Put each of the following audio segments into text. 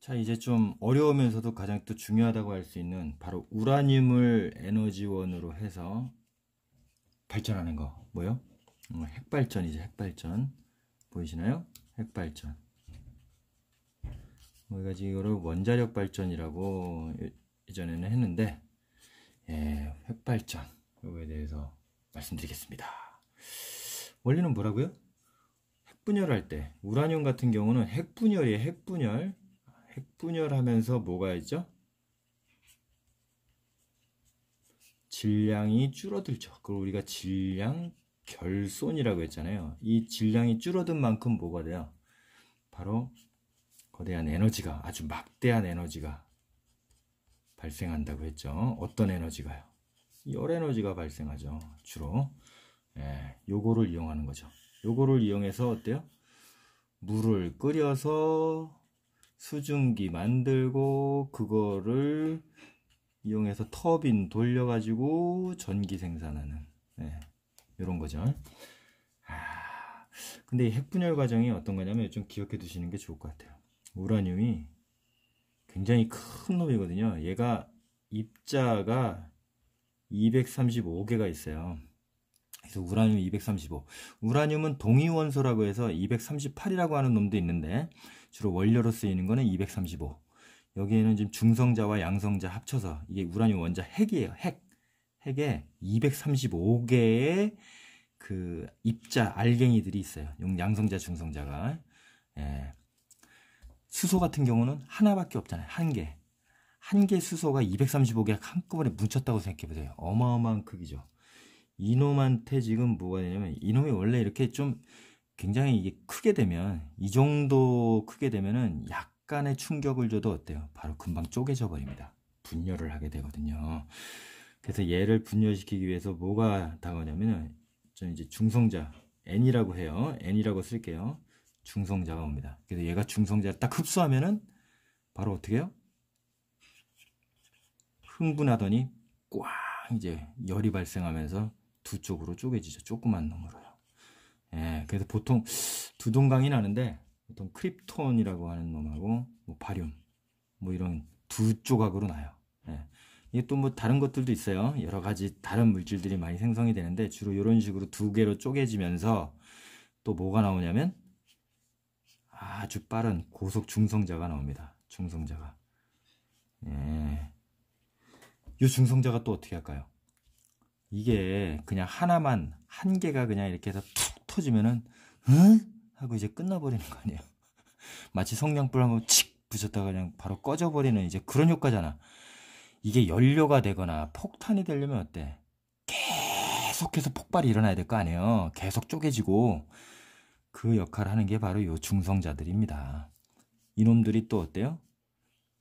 자, 이제 좀 어려우면서도 가장 또 중요하다고 할 수 있는 바로 우라늄을 에너지원으로 해서 발전하는 거. 뭐요? 핵발전이죠, 핵발전. 보이시나요? 핵발전. 우리가 지금 이거를 원자력 발전이라고 예전에는 했는데, 예, 핵발전. 이거에 대해서 말씀드리겠습니다. 원리는 뭐라고요? 핵분열할 때, 우라늄 같은 경우는 핵분열이에요, 핵분열. 핵분열하면서 뭐가 있죠? 질량이 줄어들죠. 그걸 우리가 질량 결손이라고 했잖아요. 이 질량이 줄어든 만큼 뭐가 돼요? 바로 거대한 에너지가, 아주 막대한 에너지가 발생한다고 했죠. 어떤 에너지가요? 열 에너지가 발생하죠. 주로. 예, 요거를 이용하는 거죠. 요거를 이용해서 어때요? 물을 끓여서 수증기 만들고 그거를 이용해서 터빈 돌려가지고 전기 생산하는, 네, 이런 거죠. 근데 이 핵분열 과정이 어떤 거냐면 좀 기억해 두시는 게 좋을 것 같아요. 우라늄이 굉장히 큰 놈이거든요. 얘가 입자가 235개가 있어요. 그래서 우라늄 235. 우라늄은 동위원소라고 해서 238이라고 하는 놈도 있는데 주로 원료로 쓰이는 거는 235. 여기에는 지금 중성자와 양성자 합쳐서 이게 우라늄 원자 핵이에요. 핵에 235개의 그 입자 알갱이들이 있어요. 양성자, 중성자가. 예. 수소 같은 경우는 하나밖에 없잖아요. 한 개. 한 개 수소가 235개가 한꺼번에 뭉쳤다고 생각해 보세요. 어마어마한 크기죠. 이놈한테 지금 뭐가 되냐면 이놈이 원래 이렇게 좀 굉장히 이게 크게 되면 이 정도 크게 되면은 약간의 충격을 줘도 어때요? 바로 금방 쪼개져 버립니다. 분열을 하게 되거든요. 그래서 얘를 분열시키기 위해서 뭐가 다가오냐면은 저는 이제 중성자 N이라고 해요. N이라고 쓸게요. 중성자가 옵니다. 그래서 얘가 중성자를 딱 흡수하면은 바로 어떻게 해요? 흥분하더니 꽝 이제 열이 발생하면서 두 쪽으로 쪼개지죠. 조그만 놈으로요. 예, 그래서 보통 두 동강이 나는데 보통 크립톤이라고 하는 놈하고 뭐 바륨 뭐 이런 두 조각으로 나요. 예. 이게 또 뭐 다른 것들도 있어요. 여러 가지 다른 물질들이 많이 생성이 되는데 주로 이런 식으로 두 개로 쪼개지면서 또 뭐가 나오냐면 아주 빠른 고속 중성자가 나옵니다. 중성자가. 예. 이 중성자가 또 어떻게 할까요? 이게 그냥 하나만 한 개가 그냥 이렇게 해서 툭 터지면은 응? 하고 이제 끝나버리는 거 아니에요. 마치 성냥불 한번 칙 부셨다가 그냥 바로 꺼져버리는 이제 그런 효과잖아. 이게 연료가 되거나 폭탄이 되려면 어때? 계속해서 폭발이 일어나야 될 거 아니에요. 계속 쪼개지고 그 역할을 하는 게 바로 요 중성자들입니다. 이놈들이 또 어때요?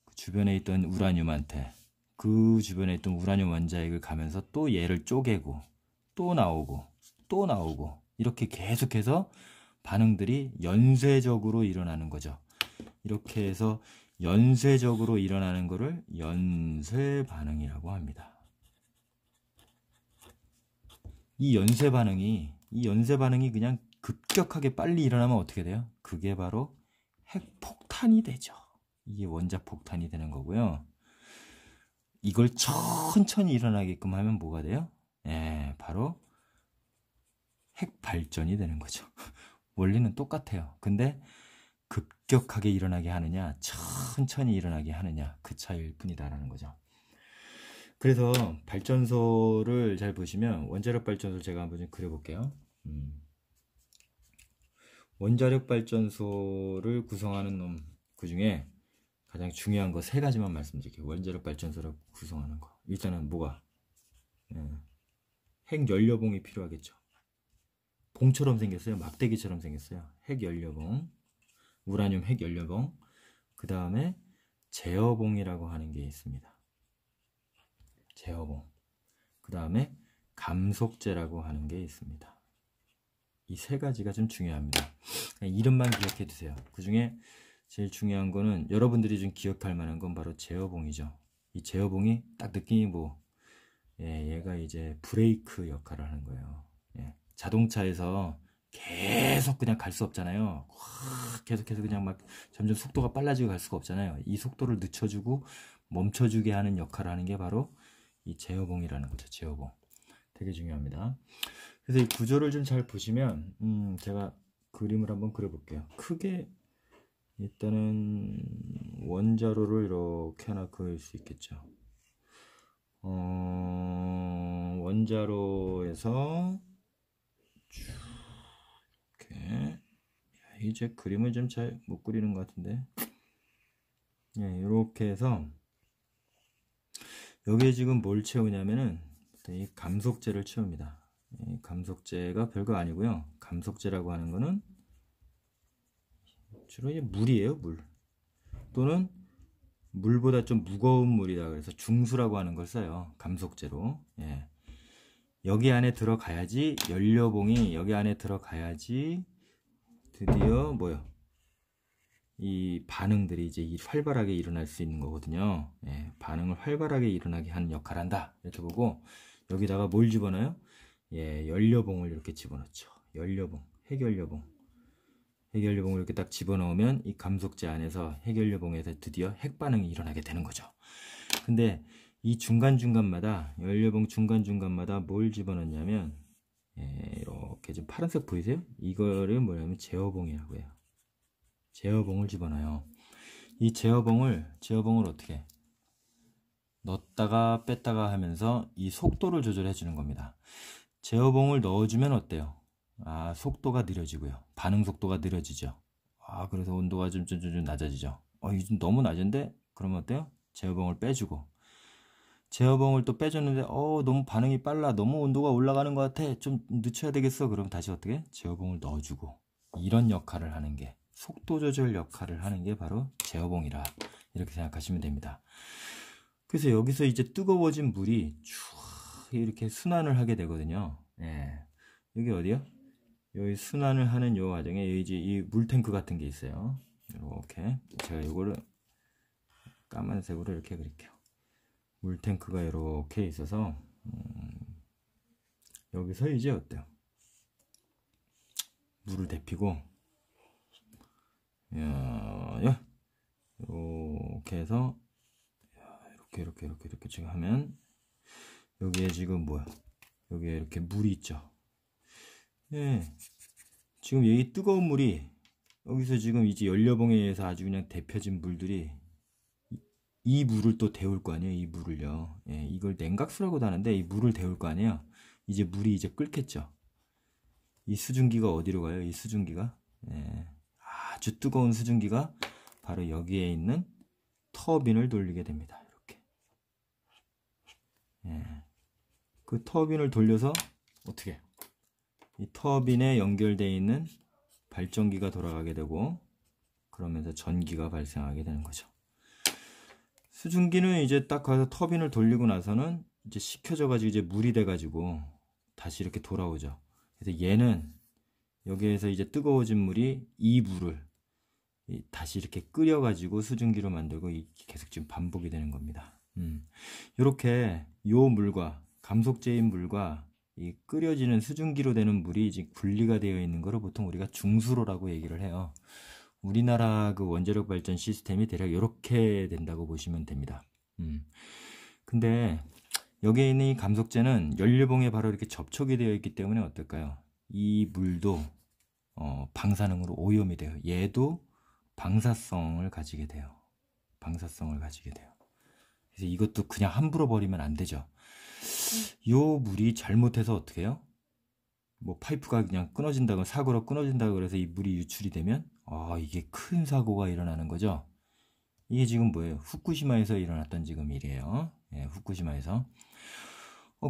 그 주변에 있던 우라늄한테 그 주변에 있던 우라늄 원자핵을 가면서 또 얘를 쪼개고 또 나오고 또 나오고 이렇게 계속해서 반응들이 연쇄적으로 일어나는 거죠. 이렇게 해서 연쇄적으로 일어나는 거를 연쇄 반응이라고 합니다. 이 연쇄 반응이 그냥 급격하게 빨리 일어나면 어떻게 돼요? 그게 바로 핵폭탄이 되죠. 이게 원자 폭탄이 되는 거고요. 이걸 천천히 일어나게끔 하면 뭐가 돼요? 예, 바로 핵발전이 되는 거죠. 원리는 똑같아요. 근데 급격하게 일어나게 하느냐, 천천히 일어나게 하느냐, 그 차이일 뿐이다라는 거죠. 그래서 발전소를 잘 보시면 원자력 발전소를 제가 한번 좀 그려볼게요. 원자력 발전소를 구성하는 놈, 그 중에 가장 중요한 거 세 가지만 말씀드릴게요. 원자력 발전소를 구성하는 거. 일단은 뭐가? 핵연료봉이 필요하겠죠. 봉처럼 생겼어요. 막대기처럼 생겼어요. 핵연료봉. 우라늄 핵연료봉. 그 다음에 제어봉이라고 하는 게 있습니다. 제어봉. 그 다음에 감속제라고 하는 게 있습니다. 이 세 가지가 좀 중요합니다. 이름만 기억해 두세요. 그 중에 제일 중요한 거는 여러분들이 좀 기억할 만한 건 바로 제어봉이죠. 이 제어봉이 딱 느낌이 뭐, 예, 얘가 이제 브레이크 역할을 하는 거예요. 예, 자동차에서 계속 그냥 갈 수 없잖아요. 계속해서 그냥 막 점점 속도가 빨라지고 갈 수가 없잖아요. 이 속도를 늦춰주고 멈춰주게 하는 역할을 하는 게 바로 이 제어봉이라는 거죠. 제어봉. 되게 중요합니다. 그래서 이 구조를 좀 잘 보시면 제가 그림을 한번 그려볼게요. 크게 일단은 원자로를 이렇게 하나 그릴 수 있겠죠. 원자로에서 이렇게, 이제 그림을 좀 잘 못 그리는 것 같은데, 예, 이렇게 해서 여기에 지금 뭘 채우냐면은 이 감속제를 채웁니다. 이 감속제가 별거 아니고요. 감속제라고 하는 거는 주로 이제 물이에요. 물 또는 물보다 좀 무거운 물이다. 그래서 중수라고 하는 걸 써요. 감속제로. 예. 여기 안에 들어가야지, 연료봉이 여기 안에 들어가야지 드디어 뭐요? 이 반응들이 이제 활발하게 일어날 수 있는 거거든요. 예, 반응을 활발하게 일어나게 하는 역할을 한다. 이렇게 보고 여기다가 뭘 집어넣어요? 예, 연료봉을 이렇게 집어넣죠. 연료봉, 핵연료봉. 핵연료봉을 이렇게 딱 집어넣으면 이 감속제 안에서 핵연료봉에서 드디어 핵반응이 일어나게 되는 거죠. 근데 이 중간중간마다, 연료봉 중간중간마다 뭘 집어넣냐면, 예, 이렇게 좀 파란색 보이세요? 이거를 뭐냐면 제어봉이라고 해요. 제어봉을 집어넣어요. 이 제어봉을 어떻게 넣었다가 뺐다가 하면서 이 속도를 조절해 주는 겁니다. 제어봉을 넣어주면 어때요? 아, 속도가 느려지고요. 반응 속도가 느려지죠. 아, 그래서 온도가 좀 낮아지죠. 이게 좀 너무 낮은데? 그러면 어때요? 제어봉을 빼주고. 제어봉을 또 빼줬는데, 너무 반응이 빨라. 너무 온도가 올라가는 것 같아. 좀 늦춰야 되겠어. 그럼 다시 어떻게? 제어봉을 넣어주고. 이런 역할을 하는 게, 속도 조절 역할을 하는 게 바로 제어봉이라. 이렇게 생각하시면 됩니다. 그래서 여기서 이제 뜨거워진 물이 쭉 이렇게 순환을 하게 되거든요. 예. 여기 어디요? 여기 순환을 하는 요 과정에 이제 이 물탱크 같은 게 있어요. 이렇게 제가 이거를 까만색으로 이렇게 그릴게요. 물탱크가 이렇게 있어서 여기서 이제 어때요? 물을 데피고 이렇게 해서 이렇게 지금 하면 여기에 지금 뭐야? 여기에 이렇게 물이 있죠. 예. 지금 여기 뜨거운 물이 여기서 지금 이제 연료봉에 의해서 아주 그냥 데펴진 물들이 이 물을 또 데울 거 아니에요. 이 물을요. 예, 이걸 냉각수라고도 하는데 이 물을 데울 거 아니에요. 이제 물이 이제 끓겠죠. 이 수증기가 어디로 가요? 이 수증기가 예, 아주 뜨거운 수증기가 바로 여기에 있는 터빈을 돌리게 됩니다. 이렇게. 예. 그 터빈을 돌려서 어떻게? 이 터빈에 연결되어 있는 발전기가 돌아가게 되고 그러면서 전기가 발생하게 되는 거죠. 수증기는 이제 딱 가서 터빈을 돌리고 나서는 이제 식혀져 가지고 이제 물이 돼 가지고 다시 이렇게 돌아오죠. 그래서 얘는 여기에서 이제 뜨거워진 물이 이 물을 다시 이렇게 끓여 가지고 수증기로 만들고 계속 지금 반복이 되는 겁니다. 이렇게 요 물과 감속제인 물과 이 끓여지는 수증기로 되는 물이 이제 분리가 되어 있는 거를 보통 우리가 중수로라고 얘기를 해요. 우리나라 그 원자력 발전 시스템이 대략 이렇게 된다고 보시면 됩니다. 근데 여기에 있는 이 감속제는 연료봉에 바로 이렇게 접촉이 되어 있기 때문에 어떨까요? 이 물도 방사능으로 오염이 돼요. 얘도 방사성을 가지게 돼요. 방사성을 가지게 돼요. 그래서 이것도 그냥 함부로 버리면 안 되죠. 요 물이 잘못해서 어떻게 해요? 뭐 파이프가 그냥 끊어진다고 사고로 끊어진다고 그래서 이 물이 유출이 되면 이게 큰 사고가 일어나는 거죠. 이게 지금 뭐예요? 후쿠시마에서 일어났던 지금 일이에요. 예, 후쿠시마에서.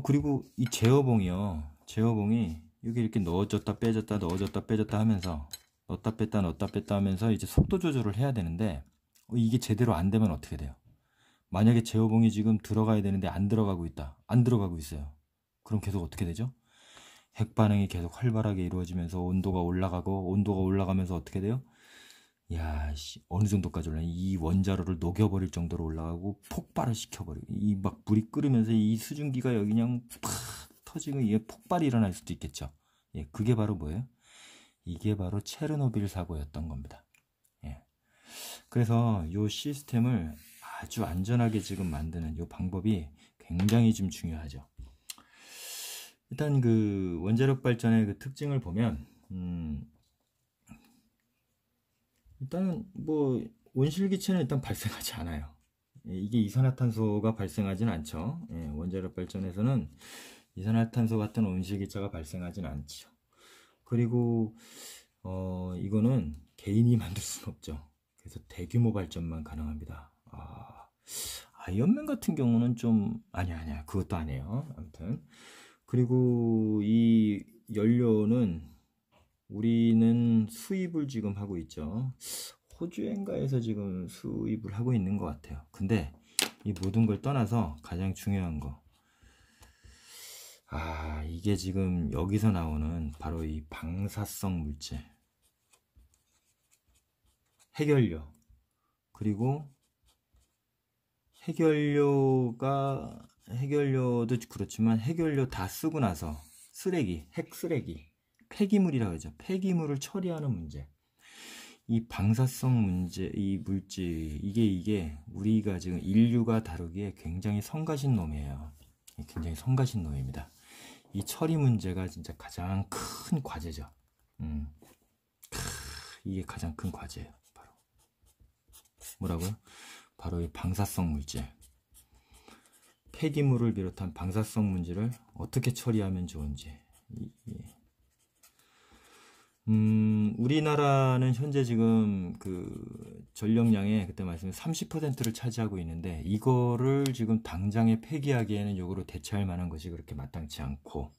그리고 이 제어봉이요. 제어봉이 여기 이렇게 넣어줬다 빼줬다 넣어줬다 빼줬다 하면서 넣었다 뺐다 하면서 이제 속도 조절을 해야 되는데 이게 제대로 안 되면 어떻게 돼요? 만약에 제어봉이 지금 들어가야 되는데 안 들어가고 있다. 안 들어가고 있어요. 그럼 계속 어떻게 되죠? 핵반응이 계속 활발하게 이루어지면서 온도가 올라가고 온도가 올라가면서 어떻게 돼요? 야, 어느 정도까지 올라가? 이 원자로를 녹여버릴 정도로 올라가고 폭발을 시켜버리고 이 막 물이 끓으면서 이 수증기가 여기 그냥 팍 터지고 이게 폭발이 일어날 수도 있겠죠. 예, 그게 바로 뭐예요? 이게 바로 체르노빌 사고였던 겁니다. 예. 그래서 이 시스템을 아주 안전하게 지금 만드는 이 방법이 굉장히 좀 중요하죠. 일단 그 원자력 발전의 그 특징을 보면 일단은 뭐 온실기체는 일단 발생하지 않아요. 이게 이산화탄소가 발생하지는 않죠. 예, 원자력 발전에서는 이산화탄소 같은 온실기체가 발생하지는 않죠. 그리고 이거는 개인이 만들 수는 없죠. 그래서 대규모 발전만 가능합니다. 아이언맨 같은 경우는 좀 아니야 그것도 아니에요. 아무튼 그리고 이 연료는 우리는 수입을 지금 하고 있죠. 호주인가에서 지금 수입을 하고 있는 것 같아요. 근데 이 모든 걸 떠나서 가장 중요한 거, 이게 지금 여기서 나오는 바로 이 방사성 물질, 핵연료, 그리고 핵연료도 그렇지만 핵연료 다 쓰고 나서 쓰레기, 핵쓰레기, 폐기물이라고 하죠. 폐기물을 처리하는 문제. 이 방사성 문제, 이 물질, 이게 우리가 지금 인류가 다루기에 굉장히 성가신 놈이에요. 굉장히 성가신 놈입니다. 이 처리 문제가 진짜 가장 큰 과제죠. 이게 가장 큰 과제예요. 바로 뭐라고요? 바로 이 방사성 물질. 폐기물을 비롯한 방사성 문제를 어떻게 처리하면 좋은지. 우리나라는 현재 지금 그 전력량의 그때 말씀드린 30%를 차지하고 있는데, 이거를 지금 당장에 폐기하기에는 요거로 대체할 만한 것이 그렇게 마땅치 않고,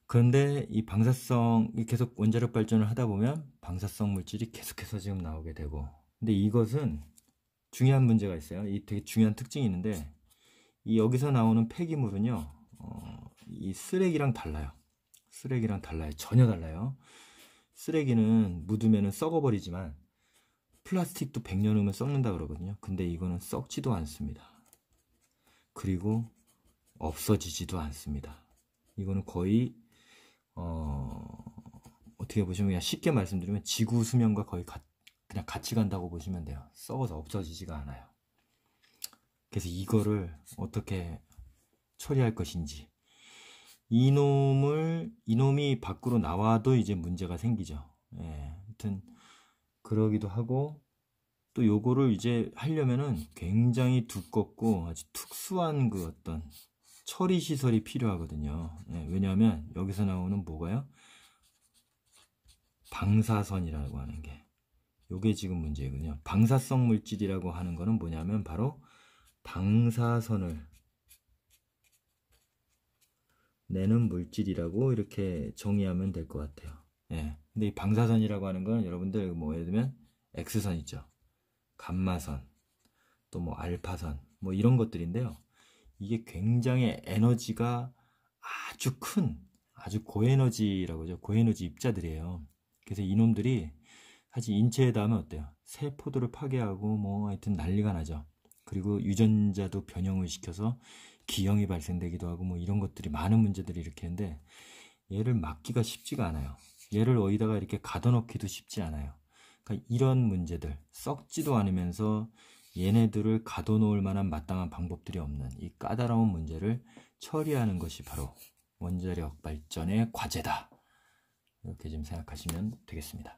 그런데 이 방사성, 계속 원자력 발전을 하다 보면 방사성 물질이 계속해서 지금 나오게 되고, 근데 이것은 중요한 문제가 있어요. 이 되게 중요한 특징이 있는데, 이 여기서 나오는 폐기물은요, 이 쓰레기랑 달라요. 전혀 달라요. 쓰레기는 묻으면 썩어버리지만 플라스틱도 100년 후면 썩는다 그러거든요. 근데 이거는 썩지도 않습니다. 그리고 없어지지도 않습니다. 이거는 거의 어떻게 보시면, 그냥 쉽게 말씀드리면 지구 수명과 거의 그냥 같이 간다고 보시면 돼요. 썩어서 없어지지가 않아요. 그래서 이거를 어떻게 처리할 것인지, 이놈이 밖으로 나와도 이제 문제가 생기죠. 예, 하여튼 그러기도 하고, 또 요거를 이제 하려면은 굉장히 두껍고 아주 특수한 그 어떤 처리 시설이 필요하거든요. 예, 왜냐하면 여기서 나오는 뭐가요? 방사선이라고 하는 게, 요게 지금 문제거든요. 방사성 물질이라고 하는 거는 뭐냐면 바로 방사선을 내는 물질이라고 이렇게 정의하면 될 것 같아요. 예. 근데 이 방사선이라고 하는 건 여러분들 뭐 예를 들면 X선 있죠. 감마선, 또 뭐 알파선, 뭐 이런 것들인데요. 이게 굉장히 에너지가 아주 큰, 아주 고에너지라고 하죠. 고에너지 입자들이에요. 그래서 이놈들이 사실 인체에 닿으면 어때요? 세포들을 파괴하고 뭐 하여튼 난리가 나죠. 그리고 유전자도 변형을 시켜서 기형이 발생되기도 하고 뭐 이런 것들이, 많은 문제들이 일으키는데, 얘를 막기가 쉽지가 않아요. 얘를 어디다가 이렇게 가둬놓기도 쉽지 않아요. 그러니까 이런 문제들, 썩지도 않으면서 얘네들을 가둬놓을 만한 마땅한 방법들이 없는 이 까다로운 문제를 처리하는 것이 바로 원자력 발전의 과제다. 이렇게 좀 생각하시면 되겠습니다.